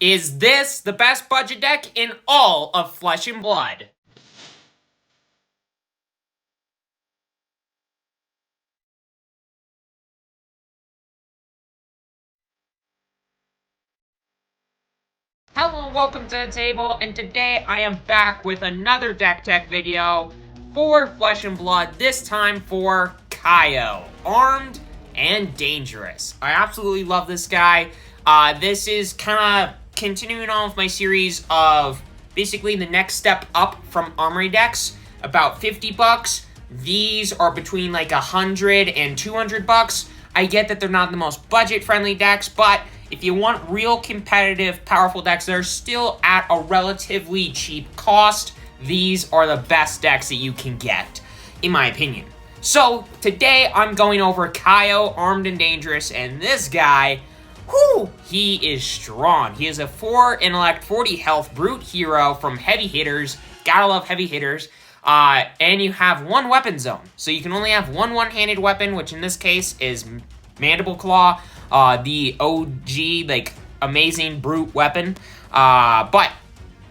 Is this the best budget deck in all of Flesh and Blood? Hello, welcome to the table, and today I am back with another deck tech video for Flesh and Blood, this time for Kayo, Armed and Dangerous. I absolutely love this guy. This is kind of continuing on with my series of basically the next step up from Armory decks, about 50 bucks. These are between like 100 and 200 bucks. I get that they're not the most budget-friendly decks, but if you want real competitive, powerful decks that are still at a relatively cheap cost, these are the best decks that you can get, in my opinion. So, today I'm going over Kayo, Armed and Dangerous, and this guy, whew, he is strong. He is a 4 intellect, 40 health brute hero from heavy hitters. Gotta love heavy hitters. And you have one weapon zone. So you can only have one one-handed weapon, which in this case is Mandible Claw, the OG, like, amazing brute weapon. But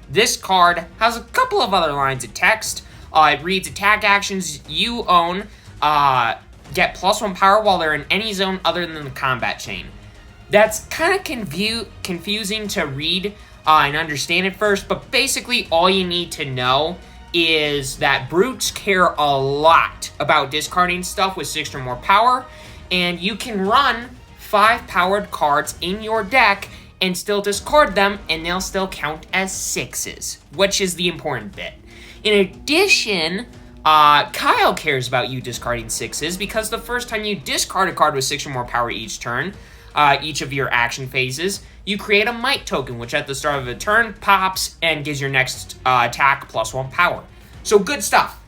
this card has a couple of other lines of text. It reads, attack actions you own get +1 power while they're in any zone other than the combat chain. That's kind of confusing to read and understand at first, but basically all you need to know is that brutes care a lot about discarding stuff with 6 or more power, and you can run 5 powered cards in your deck and still discard them, and they'll still count as 6s, which is the important bit. In addition, Kyle cares about you discarding 6s because the first time you discard a card with 6 or more power each turn, each of your action phases, you create a might token, which at the start of a turn pops and gives your next attack +1 power. So good stuff.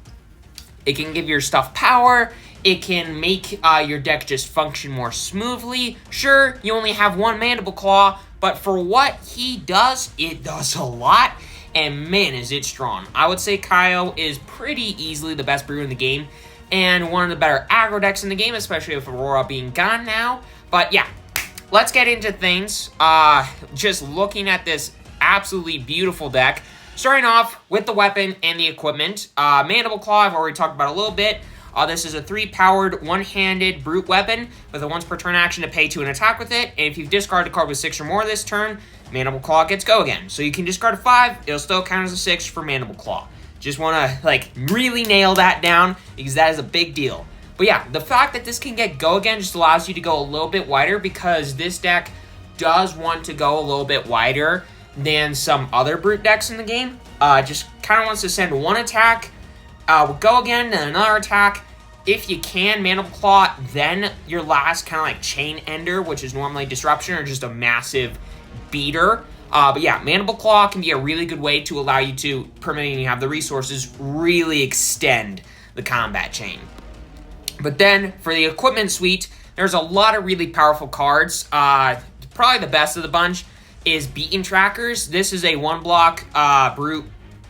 It can give your stuff power. It can make your deck just function more smoothly. Sure, you only have one Mandible Claw, but for what he does, it does a lot. And man, is it strong. I would say Kayo is pretty easily the best brew in the game and one of the better aggro decks in the game, especially with Aurora being gone now. But yeah, let's get into things. Just looking at this absolutely beautiful deck. Starting off with the weapon and the equipment. Mandible Claw, I've already talked about a little bit. This is a 3-powered, one-handed brute weapon with a once per turn action to pay 2 and attack with it. And if you've discarded a card with 6 or more this turn, Mandible Claw gets go again. So you can discard a 5, it'll still count as a 6 for Mandible Claw. Just want to, like, really nail that down because that is a big deal. But yeah, the fact that this can get go again just allows you to go a little bit wider because this deck does want to go a little bit wider than some other brute decks in the game. Just kind of wants to send one attack, go again, then another attack. If you can, Mandible Claw, then your last kind of like chain ender, which is normally disruption or just a massive beater. But yeah, Mandible Claw can be a really good way to allow you to, permitting you have the resources, really extend the combat chain. But then, for the equipment suite, there's a lot of really powerful cards. Probably the best of the bunch is Beaten Trackers. This is a 1-block brute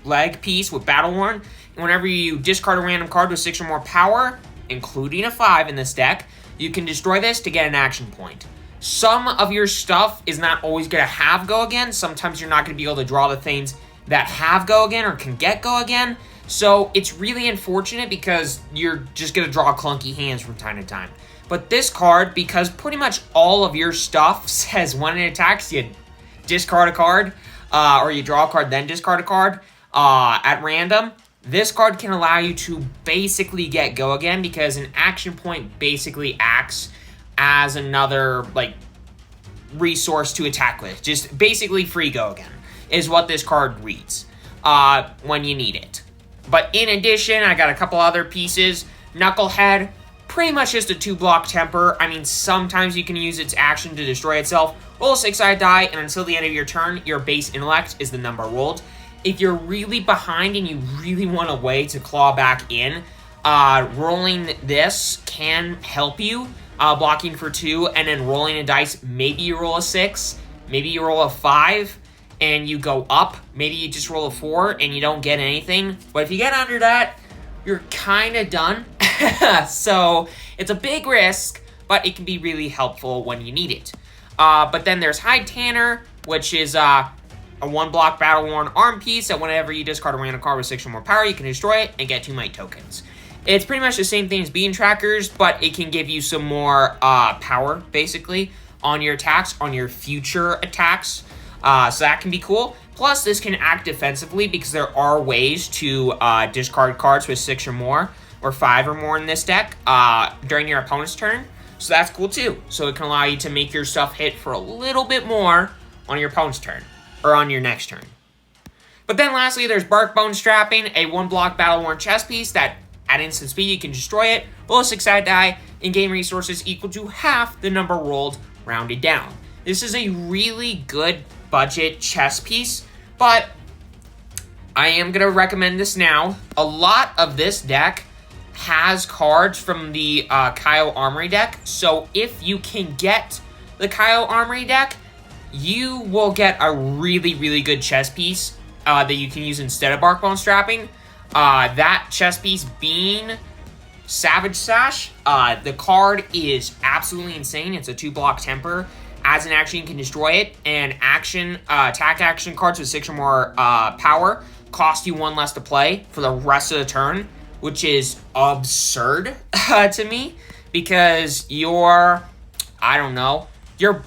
leg piece with Battle Worn. And whenever you discard a random card with 6 or more power, including a 5 in this deck, you can destroy this to get an action point. Some of your stuff is not always going to have go again. Sometimes you're not going to be able to draw the things that have go again or can get go again. So it's really unfortunate because you're just going to draw clunky hands from time to time. But this card, because pretty much all of your stuff says when it attacks, you discard a card, or you draw a card, then discard a card at random. This card can allow you to basically get go again because an action point basically acts as another, like, resource to attack with. Just basically free go again is what this card reads when you need it. But in addition, I got a couple other pieces. Knucklehead, pretty much just a 2-block temper. I mean, sometimes you can use its action to destroy itself. Roll a 6-sided die, and until the end of your turn, your base intellect is the number rolled. If you're really behind and you really want a way to claw back in, rolling this can help you. Blocking for 2, and then rolling a dice. Maybe you roll a 6, maybe you roll a 5, and you go up. Maybe you just roll a 4, and you don't get anything. But if you get under that, you're kind of done. So it's a big risk, but it can be really helpful when you need it. But then there's Hide Tanner, which is a 1-block battle-worn arm piece that whenever you discard a random card with 6 or more power, you can destroy it and get 2 might tokens. It's pretty much the same thing as being trackers, but it can give you some more power, basically, on your attacks, on your future attacks. So that can be cool. Plus, this can act defensively because there are ways to discard cards with 6 or more, or 5 or more in this deck during your opponent's turn. So that's cool too. So it can allow you to make your stuff hit for a little bit more on your opponent's turn, or on your next turn. But then lastly, there's Bark Bone Strapping, a 1-block battle-worn chess piece that at instant speed you can destroy it, roll a 6-sided die, and gain resources equal to half the number rolled, rounded down. This is a really good budget chess piece, but I am going to recommend this now. A lot of this deck has cards from the Kayo Armory deck, so if you can get the Kayo Armory deck, you will get a really, really good chess piece that you can use instead of Bark Bone Strapping. That chess piece being Savage Sash. The card is absolutely insane. It's a 2-block temper. As an action, you can destroy it, and attack action cards with 6 or more power cost you 1 less to play for the rest of the turn, which is absurd to me, because your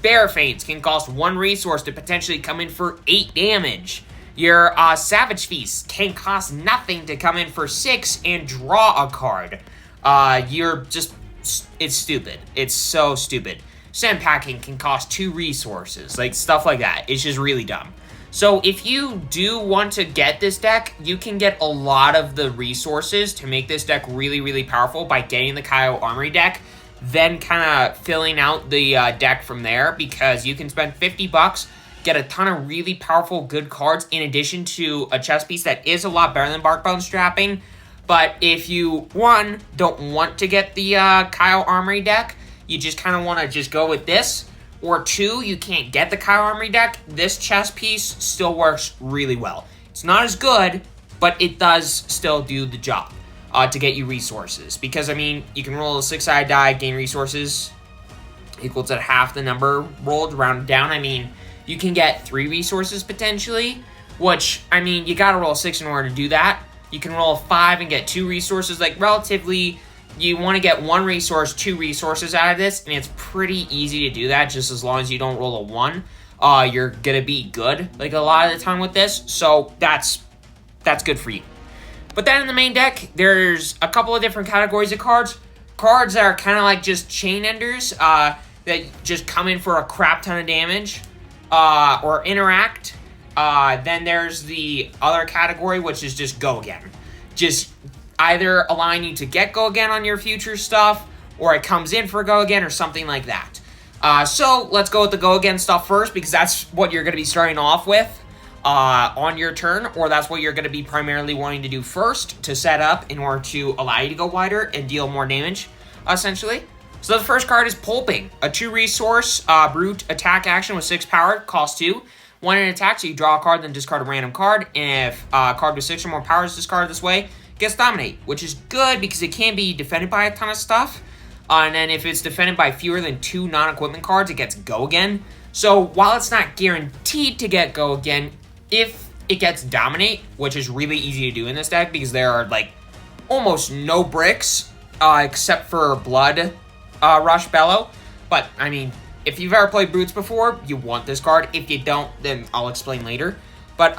Bear Faints can cost 1 resource to potentially come in for 8 damage. Your Savage Feast can cost nothing to come in for 6 and draw a card. It's stupid. It's so stupid. Sand Packing can cost 2 resources, like stuff like that. It's just really dumb. So if you do want to get this deck, you can get a lot of the resources to make this deck really, really powerful by getting the Kayo Armory deck, then kind of filling out the deck from there, because you can spend $50, get a ton of really powerful, good cards, in addition to a chess piece that is a lot better than Bark Bone Strapping. But if you, one, don't want to get the Kayo Armory deck, you just kind of want to just go with this, or 2, you can't get the Kayo Armory deck, this chess piece still works really well. It's not as good, but it does still do the job to get you resources. Because, I mean, you can roll a 6-sided die, gain resources equal to half the number rolled, rounded down. I mean, you can get 3 resources potentially, which, I mean, you gotta roll a 6 in order to do that. You can roll a 5 and get 2 resources, like, relatively. You want to get 1 resource, 2 resources out of this, and it's pretty easy to do that, just as long as you don't roll a 1. You're going to be good, like, a lot of the time with this, so that's good for you. But then in the main deck, there's a couple of different categories of cards. Cards that are kind of like just chain enders, that just come in for a crap ton of damage, or interact. Then there's the other category, which is just go again. Just either allowing you to get go again on your future stuff, or it comes in for go again, or something like that. So let's go with the go again stuff first, because that's what you're going to be starting off with on your turn, or that's what you're going to be primarily wanting to do first to set up in order to allow you to go wider and deal more damage, essentially. So the first card is Pulping, a 2-resource brute attack action with 6 power, cost 2. 1 in attack, so you draw a card, then discard a random card, and if a card with 6 or more power is discarded this way, gets Dominate, which is good because it can be defended by a ton of stuff. And then if it's defended by fewer than 2 non-equipment cards, it gets Go Again. So while it's not guaranteed to get Go Again, if it gets Dominate, which is really easy to do in this deck because there are like almost no bricks except for Blood Rush Bellow. But I mean, if you've ever played Brutes before, you want this card. If you don't, then I'll explain later. But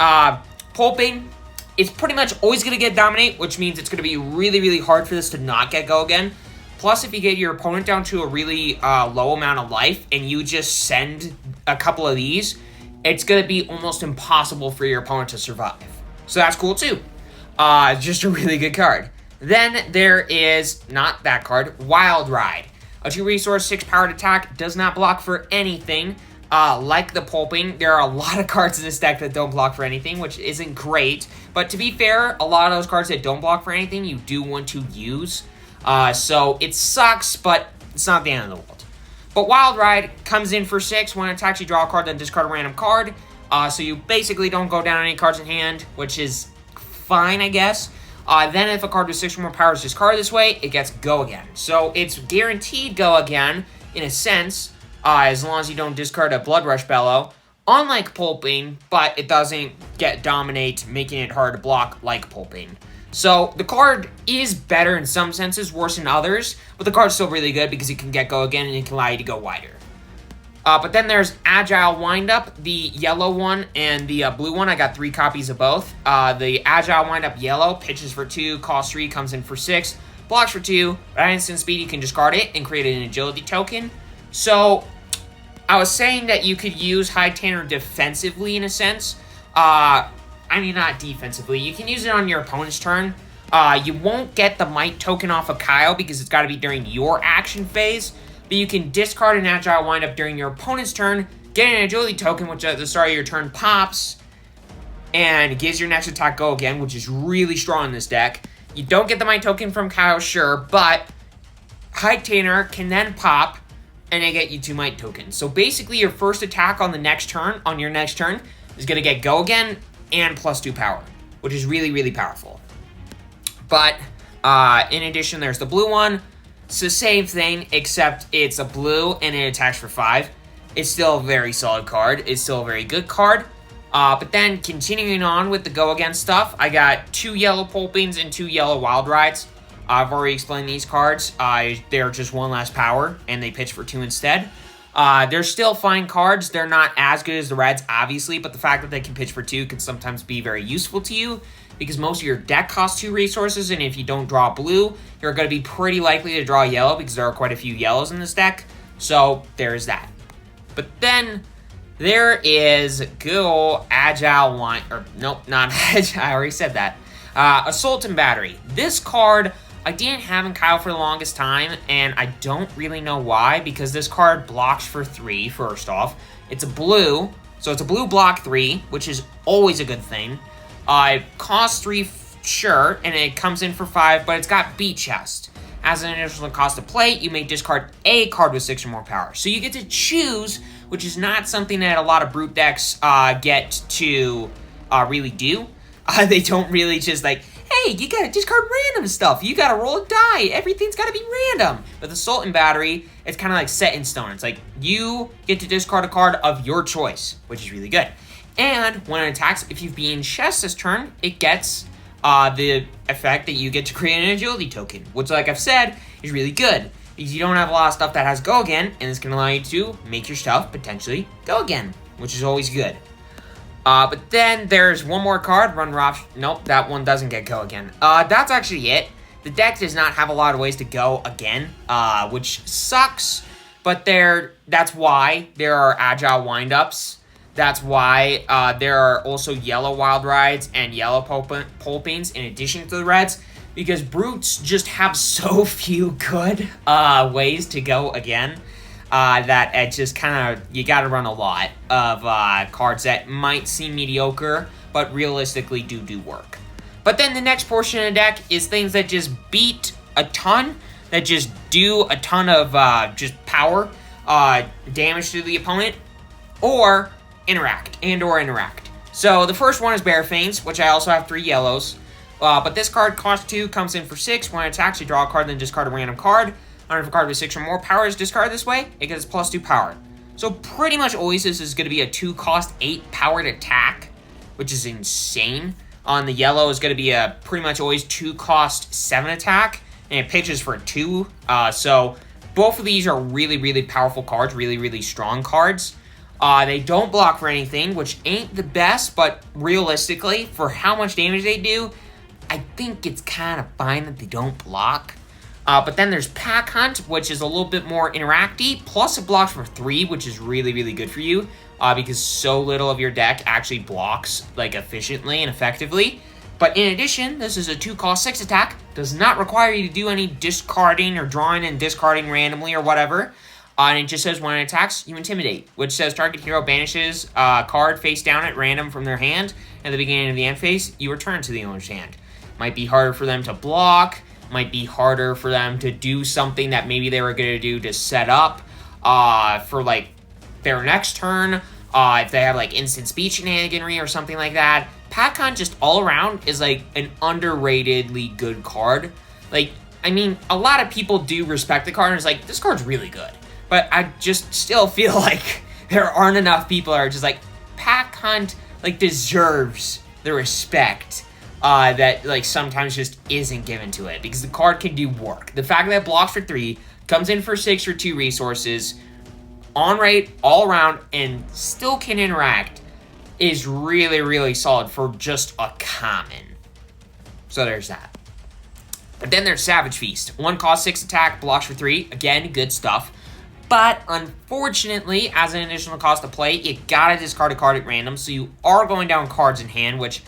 Pulping, it's pretty much always going to get Dominate, which means it's going to be really, really hard for this to not get Go Again. Plus, if you get your opponent down to a really low amount of life and you just send a couple of these, it's going to be almost impossible for your opponent to survive. So that's cool too. Just a really good card. Then there is, not that card, Wild Ride. A 2-resource, 6-powered attack, does not block for anything. Like the Pulping, there are a lot of cards in this deck that don't block for anything, which isn't great. But to be fair, a lot of those cards that don't block for anything, you do want to use. So it sucks, but it's not the end of the world. But Wild Ride comes in for 6. When it attacks, you draw a card, then discard a random card. So you basically don't go down any cards in hand, which is fine, I guess. Then if a card with 6 or more power is discarded this way, it gets Go Again. So it's guaranteed Go Again, in a sense, as long as you don't discard a Blood Rush Bellow. unlike pulping, but it doesn't dominate, making it hard to block like pulping. So the card is better in some senses, worse in others, but the card's still really good because it can get go again and it can allow you to go wider. But then there's Agile Windup, the yellow one and the blue one. I got 3 copies of both. The Agile Windup yellow pitches for 2, costs 3, comes in for 6, blocks for 2. But at instant speed, you can discard it and create an agility token. So I was saying that you could use High Tanner defensively in a sense. I mean, not defensively. You can use it on your opponent's turn. You won't get the Might token off of Kayo because it's got to be during your action phase. But you can discard an Agile Windup during your opponent's turn, get an Agility token, which at the start of your turn pops, and gives your next attack go again, which is really strong in this deck. You don't get the Might token from Kayo, sure, but High Tanner can then pop, and they get you 2 Might tokens. So basically, your first attack on your next turn, is going to get go again and +2 power, which is really, really powerful. But in addition, there's the blue one. It's the same thing, except it's a blue and it attacks for 5. It's still a very solid card. It's still a very good card. But then continuing on with the go again stuff, I got 2 yellow Pulpings and 2 yellow Wild Rides. I've already explained these cards. They're just 1 less power, and they pitch for 2 instead. They're still fine cards. They're not as good as the Reds, obviously, but the fact that they can pitch for 2 can sometimes be very useful to you, because most of your deck costs 2 resources, and if you don't draw blue, you're going to be pretty likely to draw yellow, because there are quite a few yellows in this deck. So, there's that. But then, there is good old Agile Wine, or nope, not Agile, I already said that. Assault and Battery. This card, I didn't have in Kyle for the longest time, and I don't really know why, because this card blocks for 3, first off. It's a blue, so it's a blue block 3, which is always a good thing. It costs 3, sure, and it comes in for 5, but it's got Beat Chest. As an additional cost to play, you may discard a card with 6 or more power. So you get to choose, which is not something that a lot of Brute decks get to really do. They don't really just like, hey, you gotta discard random stuff. You gotta roll a die. Everything's gotta be random. With Assault and Battery, it's kind of like set in stone. It's like, you get to discard a card of your choice, which is really good. And when it attacks, if you've been chess this turn, it gets the effect that you get to create an agility token, which, like I've said, is really good, because you don't have a lot of stuff that has go again, and it's going to allow you to make your stuff potentially go again, which is always good. But then there's one more card, Run Rough. Nope, that one doesn't get go again. That's actually it. The deck does not have a lot of ways to go again, which sucks, but that's why there are Agile Windups. That's why there are also yellow Wild Rides and yellow Pulpings in addition to the Reds, because Brutes just have so few good ways to go again that it just kind of, you got to run a lot of cards that might seem mediocre, but realistically do work. But then the next portion of the deck is things that just beat a ton, that just do a ton of just power, damage to the opponent, or interact. So the first one is Bear Fanes, which I also have 3 yellows. But this card costs 2, comes in for 6. When it attacks, you draw a card, then discard a random card. If a card with 6 or more power is discarded this way, it gets +2 power. So pretty much always this is going to be a 2 cost 8 powered attack, which is insane. On the yellow is going to be a pretty much always 2 cost 7 attack, and it pitches for 2. So both of these are really, really powerful cards, really, really strong cards. They don't block for anything, which ain't the best, but realistically, for how much damage they do, I think it's kind of fine that they don't block. But then there's Pack Hunt, which is a little bit more interacty, plus it blocks for 3, which is really, really good for you, because so little of your deck actually blocks, like, efficiently and effectively. But in addition, this is a 2 cost 6 attack, does not require you to do any discarding or drawing and discarding randomly or whatever. And it just says when it attacks, you Intimidate, which says target hero banishes a card face down at random from their hand. At the beginning of the end phase, you return to the owner's hand. Might be harder for them to block, might be harder for them to do something that maybe they were going to do to set up for, like, their next turn. If they have, like, instant speed shenaniganry or something like that. Pack Hunt just all around is, like, an underratedly good card. Like, I mean, a lot of people do respect the card and it's like, this card's really good. But I just still feel like there aren't enough people that are just like, pack hunt, like, deserves the respect that, like, sometimes just isn't given to it, because the card can do work. The fact that it blocks for 3, comes in for 6 for 2 resources, on rate, all around, and still can interact is really, really solid for just a common. So there's that. But then there's Savage Feast. 1 cost 6 attack, blocks for 3. Again, good stuff. But unfortunately, as an additional cost to play, you gotta discard a card at random, so you are going down cards in hand, which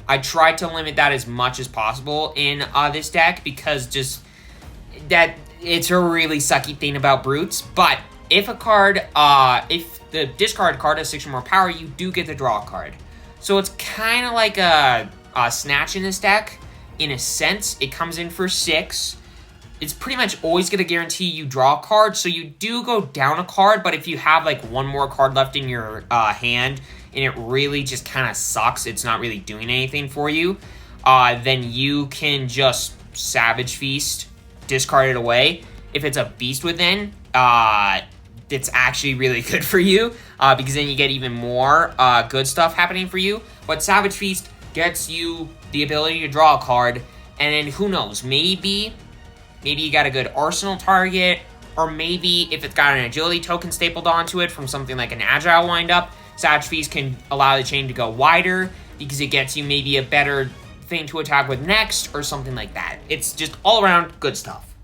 I tried to limit that as much as possible in this deck, because just that it's a really sucky thing about Brutes. But if a card, if the discard card has 6 or more power, you do get to draw a card. So it's kind of like a Snatch in this deck. In a sense, it comes in for 6. It's pretty much always going to guarantee you draw a card, so you do go down a card, but if you have, like, 1 more card left in your hand, and it really just kind of sucks, it's not really doing anything for you, then you can just Savage Feast, discard it away. If it's a Beast Within, it's actually really good for you, because then you get even more good stuff happening for you. But Savage Feast gets you the ability to draw a card, and then who knows, maybe you got a good Arsenal target, or maybe if it's got an Agility token stapled onto it from something like an Agile windup, Savage Feast can allow the chain to go wider, because it gets you maybe a better thing to attack with next, or something like that. It's just all around good stuff.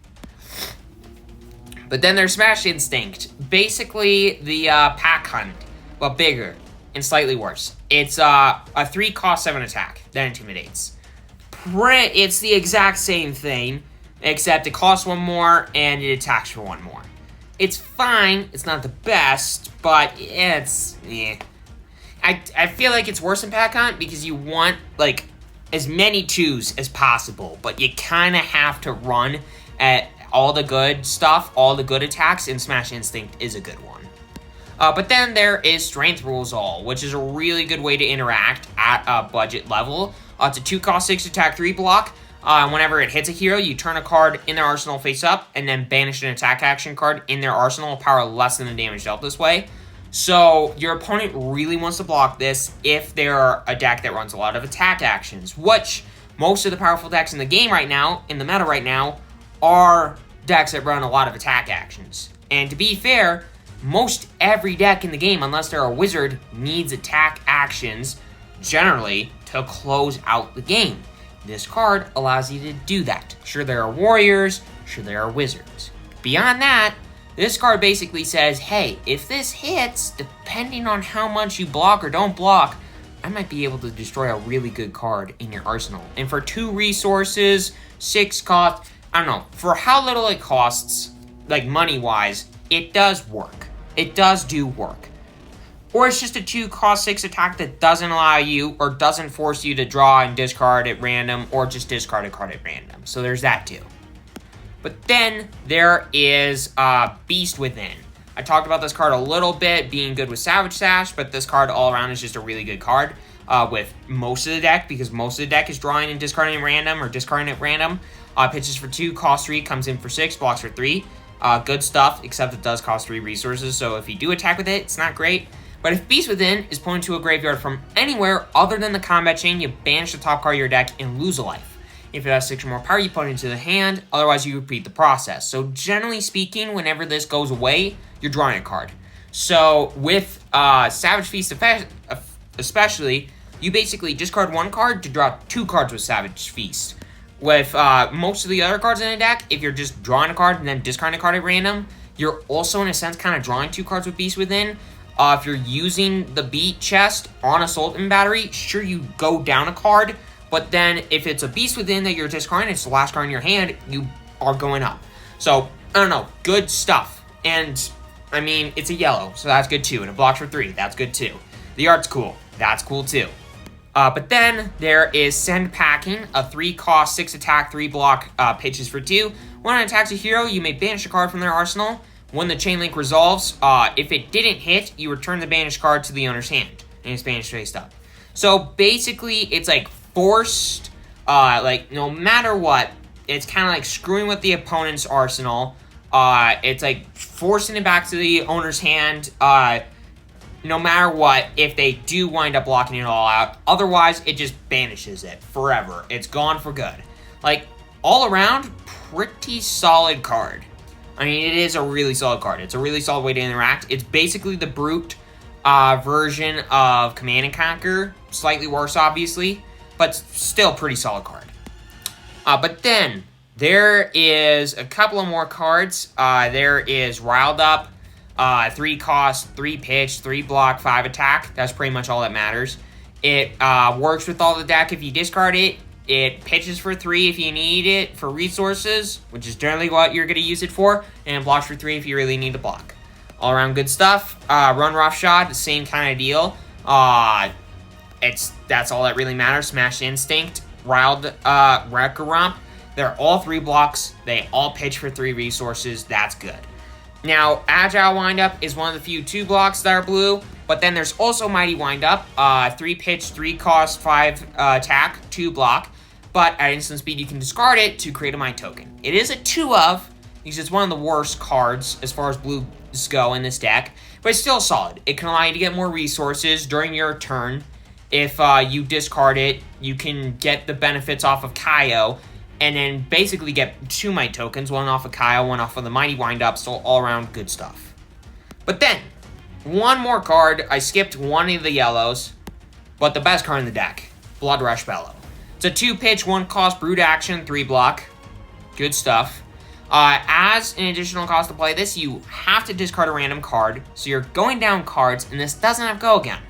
But then there's Smash Instinct. Basically, the pack hunt, but bigger and slightly worse. It's a 3 cost 7 attack that intimidates. It's the exact same thing, except it costs 1 more and it attacks for 1 more. It's fine. It's not the best, but it's I feel like it's worse than pack hunt, because you want, like, as many 2s as possible, but you kind of have to run at all the good stuff, all the good attacks, and Smash Instinct is a good one. But then there is Strength Rules All, which is a really good way to interact at a budget level. It's a 2 cost 6 attack 3 block. Whenever it hits a hero, you turn a card in their arsenal face up, and then banish an attack action card in their arsenal, power less than the damage dealt this way. So your opponent really wants to block this if they're a deck that runs a lot of attack actions, which most of the powerful decks in the game right now, in the meta right now, are decks that run a lot of attack actions. And to be fair, most every deck in the game, unless they're a wizard, needs attack actions, generally, to close out the game. This card allows you to do that. Sure, there are warriors, sure, there are wizards. Beyond that, this card basically says, hey, if this hits, depending on how much you block or don't block, I might be able to destroy a really good card in your arsenal. And for 2 resources, 6 cost, I don't know, for how little it costs, like money-wise, it does work. It does do work. Or it's just a 2 cost 6 attack that doesn't allow you, or doesn't force you to draw and discard at random, or just discard a card at random. So there's that too. But then there is Beast Within. I talked about this card a little bit, being good with Savage Sash, but this card all around is just a really good card with most of the deck, because most of the deck is drawing and discarding at random, or discarding at random. Pitches for 2, costs 3, comes in for 6, blocks for 3. Good stuff, except it does cost 3 resources, so if you do attack with it, it's not great. But if Beast Within is pointed to a graveyard from anywhere other than the combat chain, you banish the top card of your deck and lose a life. If it has 6 or more power, you put it into the hand, otherwise you repeat the process. So generally speaking, whenever this goes away, you're drawing a card. So with Savage Feast especially, you basically discard 1 card to draw 2 cards with Savage Feast. With most of the other cards in the deck, if you're just drawing a card and then discarding a card at random, you're also, in a sense, kind of drawing 2 cards with Beast Within. If you're using the beat chest on Assault and Battery, sure, you go down a card, but then if it's a Beast Within that you're discarding, it's the last card in your hand, you are going up. So, I don't know, good stuff. And, I mean, it's a yellow, so that's good too. And it blocks for 3, that's good too. The art's cool, that's cool too. But then there is Send Packing, a 3 cost, 6 attack, 3 block, pitches for 2. When it attacks a hero, you may banish a card from their arsenal. When the chain link resolves, if it didn't hit, you return the banished card to the owner's hand, and it's banished faced up. So basically, it's like forced, like no matter what, it's kind of like screwing with the opponent's arsenal. It's like forcing it back to the owner's hand, no matter what, if they do wind up blocking it all out. Otherwise, it just banishes it forever. It's gone for good. Like, all around, pretty solid card. I mean, it is a really solid card. It's a really solid way to interact. It's basically the brute version of Command and Conquer. Slightly worse, obviously, but still pretty solid card. But then, there is a couple of more cards. There is Riled Up, 3 cost, 3 pitch, 3 block, 5 attack. That's pretty much all that matters. It works with all the deck if you discard it. It pitches for 3 if you need it for resources, which is generally what you're going to use it for, and blocks for 3 if you really need to block. All around good stuff. Run Roughshod, the same kind of deal. That's all that really matters. Smash Instinct, Riled Wrecker Romp. They're all 3 blocks. They all pitch for 3 resources. That's good. Now, Agile Windup is one of the few 2 blocks that are blue, but then there's also Mighty Windup, 3 pitch, 3 cost, 5 attack, 2 block, but at instant speed you can discard it to create a Might token. It is a 2 of, because it's one of the worst cards as far as blues go in this deck, but it's still solid. It can allow you to get more resources during your turn. If you discard it, you can get the benefits off of Kayo, and then basically get 2 Might tokens, one off of Kayo, one off of the Mighty Windup, so all around good stuff. But then, one more card. I skipped one of the yellows, but the best card in the deck, Blood Rush Bellow. It's a 2 pitch, 1 cost, brute action, 3 block. Good stuff. As an additional cost to play this, you have to discard a random card, so you're going down cards, and this doesn't have Go Again.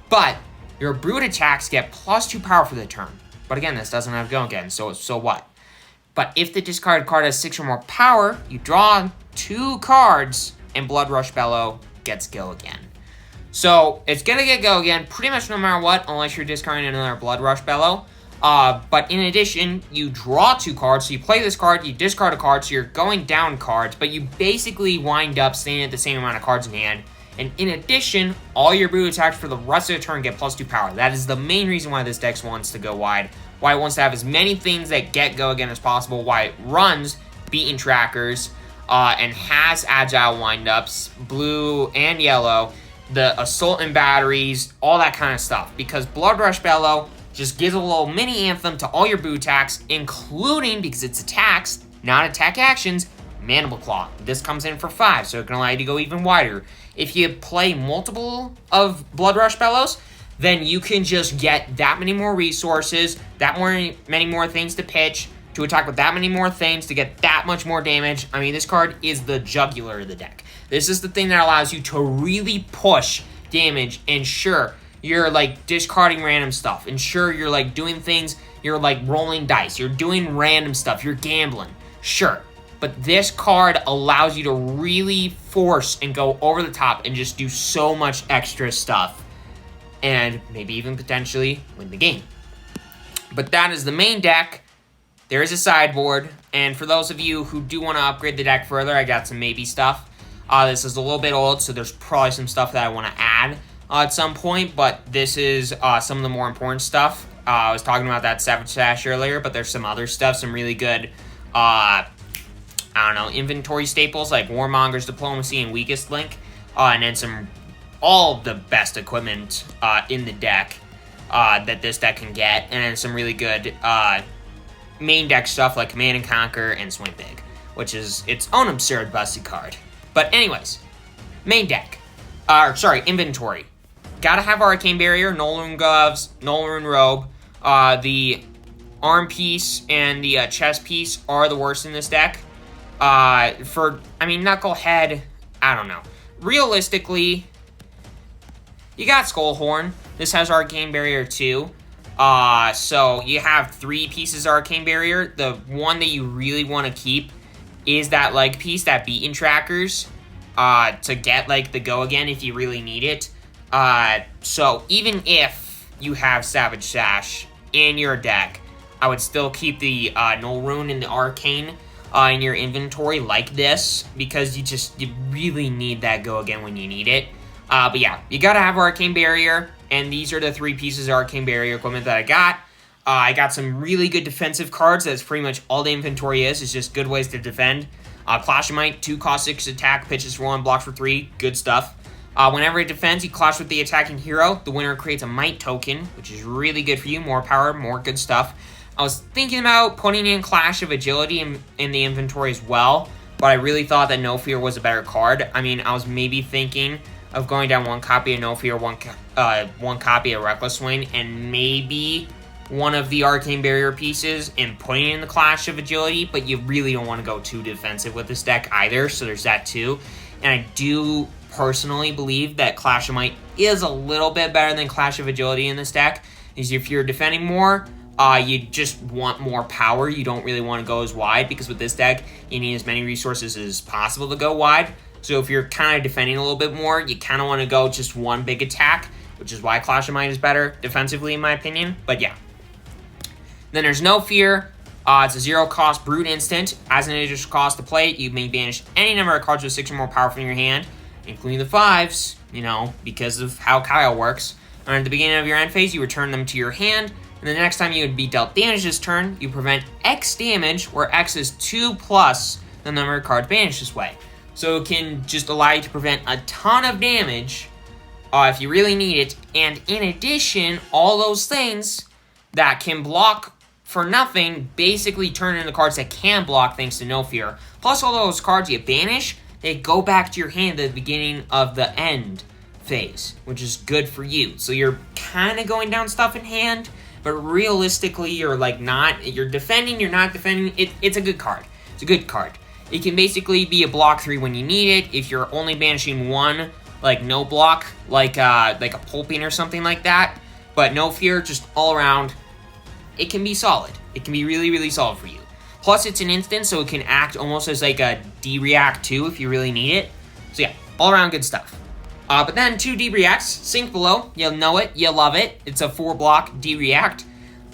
But your brute attacks get +2 power for the turn. But again, this doesn't have Go Again, so what? But if the discarded card has 6 or more power, you draw 2 cards, and Blood Rush Bellow gets Go Again. So, it's going to get Go Again pretty much no matter what, unless you're discarding another Blood Rush Bellow. But in addition, you draw 2 cards, so you play this card, you discard a card, so you're going down cards, but you basically wind up staying at the same amount of cards in hand. And in addition, all your brute attacks for the rest of the turn get +2 power. That is the main reason why this deck wants to go wide. Why it wants to have as many things that get Go Again as possible. Why it runs Beaten Trackers and has Agile Windups, blue and yellow, the Assault and Batteries, all that kind of stuff. Because Blood Rush Bellow just gives a little mini anthem to all your boot attacks, including, because it's attacks, not attack actions, Mandible Claw. This comes in for 5, so it can allow you to go even wider. If you play multiple of Blood Rush Bellows, then you can just get that many more resources, many more things to pitch, to attack with that many more things, to get that much more damage. I mean, this card is the jugular of the deck. This is the thing that allows you to really push damage, and sure, you're, like, discarding random stuff, and sure, you're, like, doing things, you're, like, rolling dice, you're doing random stuff, you're gambling, sure. But this card allows you to really force and go over the top and just do so much extra stuff. And maybe even potentially win the game. But that is the main deck. There is a sideboard. And for those of you who do want to upgrade the deck further, I got some maybe stuff. This is a little bit old, so there's probably some stuff that I want to add at some point. But this is some of the more important stuff. I was talking about that Savage Sash earlier, but there's some other stuff, some really good inventory staples like Warmonger's Diplomacy and Weakest Link, and then all the best equipment in the deck that this deck can get, and then some really good main deck stuff like Command and Conquer and Swing Big, which is its own absurd busted card. But anyways, main deck, inventory. Gotta have Arcane Barrier, Null Rune Gloves, Null Rune Robe. The arm piece and the chest piece are the worst in this deck. Knucklehead, I don't know. Realistically, you got Skullhorn. This has Arcane Barrier too. So you have 3 pieces of Arcane Barrier. The one that you really want to keep is that leg piece, that Beaten Trackers, to get, like, the Go Again if you really need it. So even if you have Savage Sash in your deck, I would still keep the Null Rune and the Arcane in your inventory like this, because you really need that Go Again when you need it. But yeah, you gotta have Arcane Barrier, and these are the 3 pieces of Arcane Barrier equipment that I got. I got some really good defensive cards. That's pretty much all the inventory is just good ways to defend. Clash of Might, 2 cost 6 attack, pitches for 1, blocks for 3, good stuff. Whenever it defends, you clash with the attacking hero. The winner creates a might token, which is really good for you. More power, more good stuff. I was thinking about putting in Clash of Agility in the inventory as well, but I really thought that No Fear was a better card. I mean, I was maybe thinking of going down one copy of No Fear, one copy of Reckless Swing, and maybe one of the Arcane Barrier pieces and putting in the Clash of Agility, but you really don't want to go too defensive with this deck either, so there's that too. And I do personally believe that Clash of Might is a little bit better than Clash of Agility in this deck, is if you're defending more, you just want more power. You don't really want to go as wide, because with this deck, you need as many resources as possible to go wide. So if you're kind of defending a little bit more, you kind of want to go just one big attack, which is why Clash of Might is better defensively, in my opinion. But yeah. Then there's No Fear. It's a 0-cost brute instant. As an additional cost to play it, you may banish any number of cards with 6 or more power from your hand, including the 5s, you know, because of how Kayo works. And at the beginning of your end phase, you return them to your hand, and the next time you would be dealt damage this turn, you prevent X damage, where X is 2 plus the number of cards banished this way. So it can just allow you to prevent a ton of damage if you really need it, and in addition, all those things that can block for nothing basically turn into cards that can block thanks to No Fear. Plus all those cards you banish, they go back to your hand at the beginning of the end phase, which is good for you. So you're kind of going down stuff in hand, but realistically you're like you're defending, you're not defending. It's a good card. It's a good card. It can basically be a block 3 when you need it. If you're only banishing one, like no block, like a Pulping or something like that. But No Fear, just all around, it can be solid. It can be really, really solid for you. Plus, it's an instant, so it can act almost as like a D-React too if you really need it. So yeah, all around good stuff. But then 2 D-Reacts, Sink Below. You'll know it, you'll love it. It's a 4-block D-React.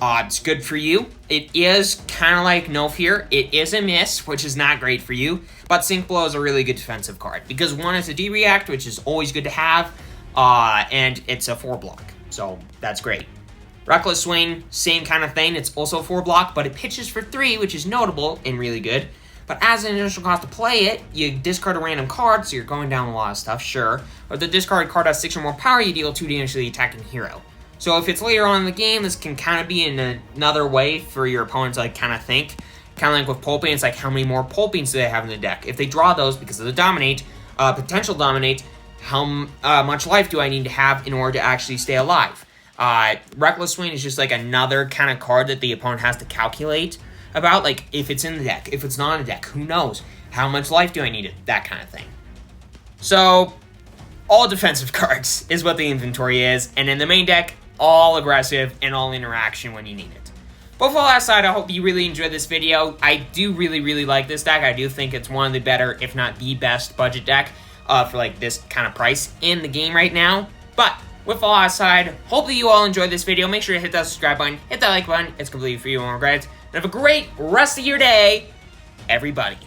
It's good for you. It is kind of like No Fear. It is a miss, which is not great for you. But Sink Below is a really good defensive card, because one is a D-React, which is always good to have, and it's a 4-block. So that's great. Reckless Swing, same kind of thing. It's also 4-block, but it pitches for 3, which is notable and really good. But as an initial cost to play it, you discard a random card, so you're going down a lot of stuff, sure. But if the discard card has 6 or more power, you deal 2 damage to the attacking hero. So if it's later on in the game, this can kind of be in another way for your opponent to like kind of think. Kind of like with Pulping, it's like how many more Pulpings do they have in the deck? If they draw those because of the Dominate, potential Dominate, how much life do I need to have in order to actually stay alive? Reckless Swing is just like another kind of card that the opponent has to calculate about, like if it's in the deck, if it's not in the deck, who knows? How much life do I need? That kind of thing. So, all defensive cards is what the inventory is, and in the main deck, all aggressive and all interaction when you need it. But for that side, I hope you really enjoyed this video. I do really, really like this deck. I do think it's one of the better, if not the best budget deck for like this kind of price in the game right now. But with all that aside, hopefully you all enjoyed this video. Make sure to hit that subscribe button, hit that like button. It's completely free, you won't regret it. And have a great rest of your day, everybody.